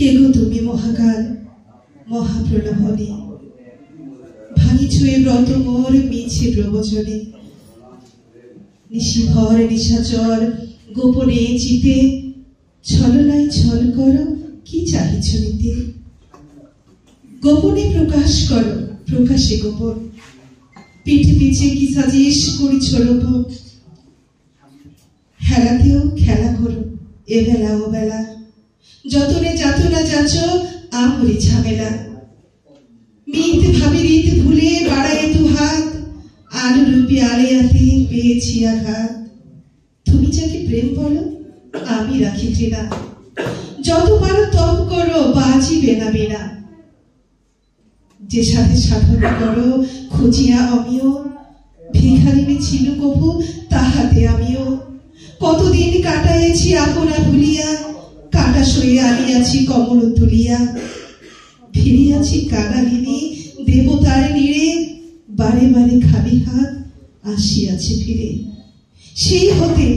কে গো তুমি মহাকাল মহাপ্রলোভনে, ভাঙিছ এ ব্রত মোর মিছে প্রবচনে। নিশিভর নিশাচর গোপনে চিতে, ছলনায় ছল করো কি চাহিছ নিতে। গোপনে প্রকাশ করো প্রকাশে গোপন, পিঠ পিছে কি সাজিস করিছ লোপন। হেলাতেও খেলা করো এবেলা ও বেলা, যতনে যাতনা যাচ আমরি ঝামেলা। মিত ভাবে রীত ভুলে বাড়ায় দু হাত, আলো রূপে আলেয়াতে পেয়েছি আঘাত। তুমি যাকে প্রেম বলো আমি রাখি ঘৃণা, যত পারো তপ করো বাজিবে না বিনা। যে সাথে সাধনা করো খুঁজিয়া আমিও, ভিখারিণী ছিল কভু তাহাতে আমিও। কতদিন কাটাইছি আপনা ভুলিয়া, কাটা সয়ে আনিয়াছি কমল তুলিয়া। ফিরিয়াছি কাঙালিনী দেবতার নীড়ে, বারে বারে খালি হাত আসিয়াছি ফিরে। সেই হতে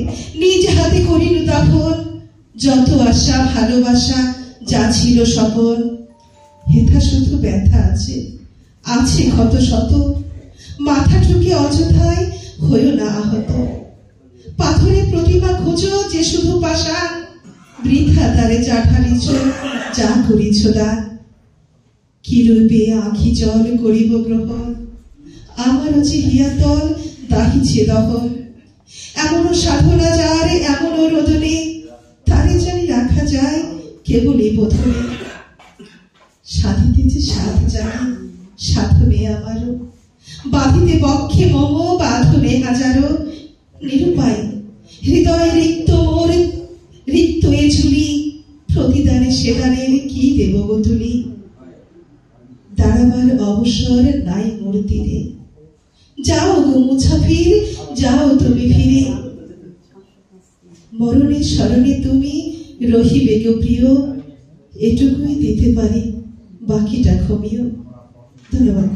নিজ হাতে করিল দাফন, যত আশা ভালোবাসা যা ছিল স্বপন। হেথা শুধু ব্যথা আছে আছে ক্ষত শত, মাথা ঠুকে অযথায় হইও না আহত। পাথরে প্রতিমা খোঁজো যে শুধু পাষাণ, বৃথা তারে যা ঢালিছ যা করিছ দান। কি রূপে আঁখি জল করিব গ্রহণ, আমার যে হিয়াতল দাহিছে দহন। এমনও সাধনা যার এমনও রোদনে, তারে জানি রাখা যায় কেবলই বোধনে। সাধিতে যে সাধ জানি সাধনে আমারও, বাঁধিতে বক্ষে মম বাঁধনে হাজারো। নিরুপায় হৃদয় রিক্ত মোর রিক্ত এ ঝুলি, প্রতিদানে সেদানের কি দেব গো তুলি। দাঁড়াবার অবসর নাই মোর তীরে, যাও গো মুছাফির যাও তুমি ফিরে। মরণের স্মরণে তুমি রহিবে গো প্রিয়, এটুকুই দিতে পারি বাকিটা ক্ষমিও। ধন্যবাদ।